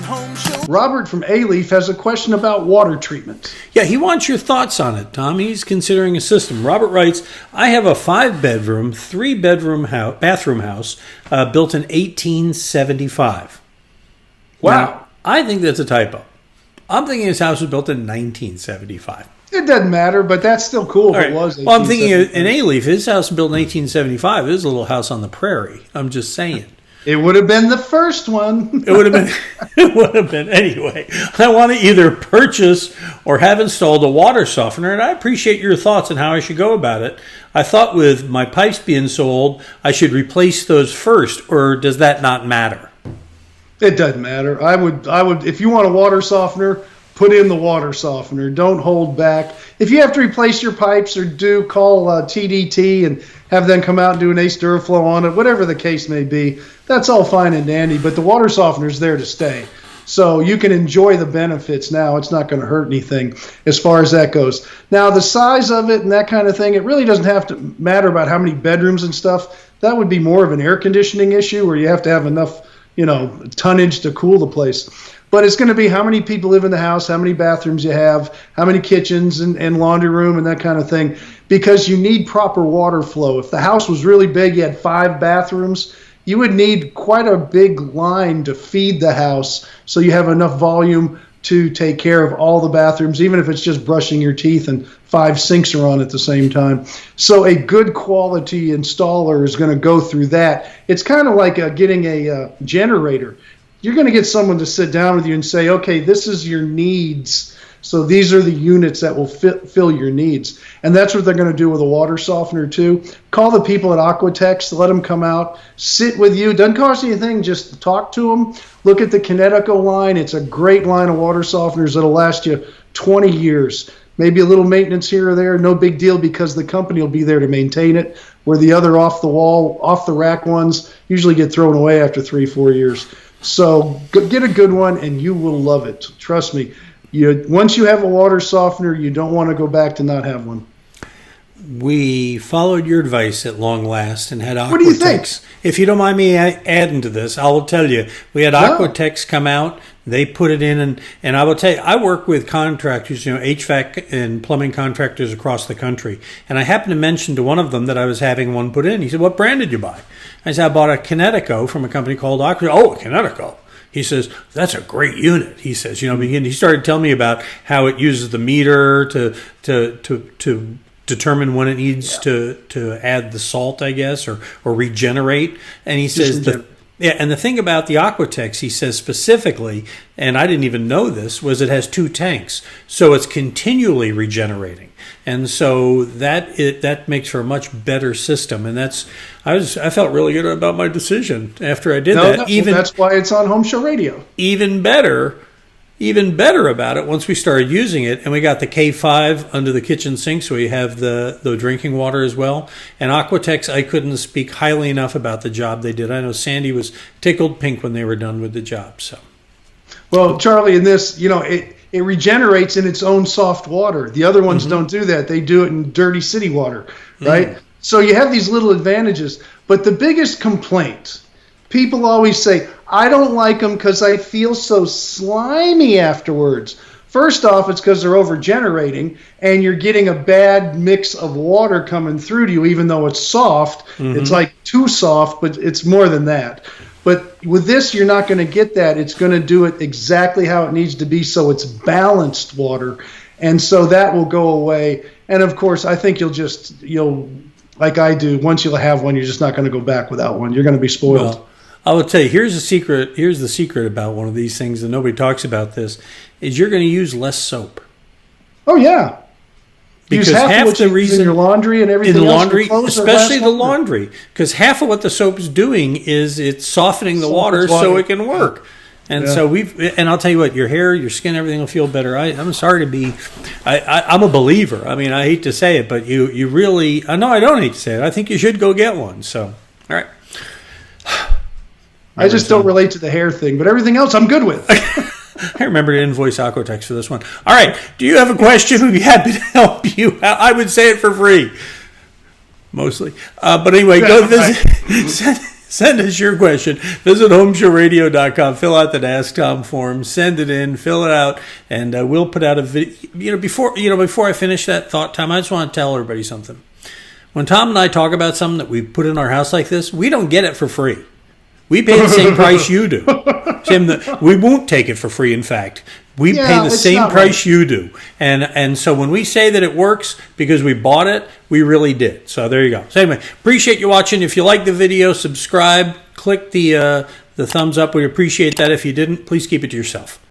Home Show. Robert from A-Leaf has a question about water treatment. Yeah, he wants your thoughts on it, Tom. He's considering a system. Robert writes, I have a 5-bedroom, 3-bedroom bathroom house built in 1875. Wow. Now, I think that's a typo. I'm thinking his house was built in 1975. It doesn't matter, but that's still cool if it was. Well, I'm thinking in A-Leaf, his house was built in 1875. It was a little house on the prairie. I'm just saying. It would have been the first one. It would have been. It would have been. Anyway, I want to either purchase or have installed a water softener, and I appreciate your thoughts on how I should go about it. I thought with my pipes being so old, I should replace those first, or does that not matter? It doesn't matter. I would. If you want a water softener, put in the water softener. Don't hold back. If you have to replace your pipes or call TDT and have them come out and do an ACE Duraflow on it, whatever the case may be, that's all fine and dandy, but the water softener is there to stay. So you can enjoy the benefits now. It's not going to hurt anything as far as that goes. Now, the size of it and that kind of thing, it really doesn't have to matter about how many bedrooms and stuff. That would be more of an air conditioning issue where you have to have enough, tonnage to cool the place. But it's going to be how many people live in the house, how many bathrooms you have, how many kitchens and laundry room and that kind of thing, because you need proper water flow. If the house was really big, you had 5 bathrooms, you would need quite a big line to feed the house so you have enough volume to take care of all the bathrooms, even if it's just brushing your teeth and 5 sinks are on at the same time. So a good quality installer is going to go through that. It's kind of like getting a generator. You're going to get someone to sit down with you and say, okay, this is your needs. So these are the units that will fill your needs. And that's what they're going to do with a water softener too. Call the people at Aquatex, let them come out, sit with you. Doesn't cost anything, just talk to them. Look at the Kinetico line. It's a great line of water softeners that'll last you 20 years. Maybe a little maintenance here or there, no big deal because the company will be there to maintain it, where the other off-the-wall, off-the-rack ones usually get thrown away after 3-4 years. So get a good one, and you will love it. Trust me. Once you have a water softener, you don't want to go back to not have one. We followed your advice at long last and had Aquatex. What do you think? If you don't mind me adding to this, I will tell you. We had Aquatex come out. They put it in, and I will tell you, I work with contractors, HVAC and plumbing contractors across the country. And I happened to mention to one of them that I was having one put in. He said, what brand did you buy? I said, I bought a Kinetico from a company called Aquatex. Oh, Kinetico. He says, that's a great unit. He says, and he started telling me about how it uses the meter to determine when it needs to add the salt, I guess, or regenerate. And he says and the thing about the Aquatex, he says specifically, and I didn't even know this, was it has 2 tanks. So it's continually regenerating. And so that makes for a much better system. And I felt really good about my decision after I did that. That's why it's on Home Show Radio. Even better about it once we started using it, and we got the K5 under the kitchen sink, so we have the drinking water as well. And Aquatex, I couldn't speak highly enough about the job they did. I know Sandy was tickled pink when they were done with the job. So, well, Charlie, in this, it regenerates in its own soft water. The other ones don't do that. They do it in dirty city water, right? So you have these little advantages. But the biggest complaint, people always say, I don't like them because I feel so slimy afterwards. First off, it's because they're over-generating, and you're getting a bad mix of water coming through to you, even though it's soft. It's like too soft, but it's more than that. But with this, you're not going to get that. It's going to do it exactly how it needs to be, so it's balanced water. And so that will go away. And, of course, I think you'll like I do, once you'll have one, you're just not going to go back without one. You're going to be spoiled. Well, I will tell you, here's the secret about one of these things, and nobody talks about this, is you're going to use less soap. Oh, yeah. Because use half the reason in your laundry and everything in the else, laundry, especially the laundry, because half of what the soap's doing is it's softening the water so it can work. And so and I'll tell you what, your hair, your skin, everything will feel better. I'm sorry to be, I'm a believer. I mean, I hate to say it, but you really, no, I don't hate to say it. I think you should go get one. So, all right. I just don't relate to the hair thing, but everything else I'm good with. I remember to invoice Aquatex for this one. All right. Do you have a question? We'd be happy to help you. I would say it for free. Mostly. But anyway, go visit. Send us your question. Visit HomeShowRadio.com. Fill out the Ask Tom form. Send it in. Fill it out, and we'll put out a video. Before I finish that thought, Tom, I just want to tell everybody something. When Tom and I talk about something that we put in our house like this, we don't get it for free. We pay the same price you do. We won't take it for free, in fact. We pay the same price you do. And so when we say that it works because we bought it, we really did. So there you go. So anyway, appreciate you watching. If you like the video, subscribe. Click the thumbs up. We appreciate that. If you didn't, please keep it to yourself.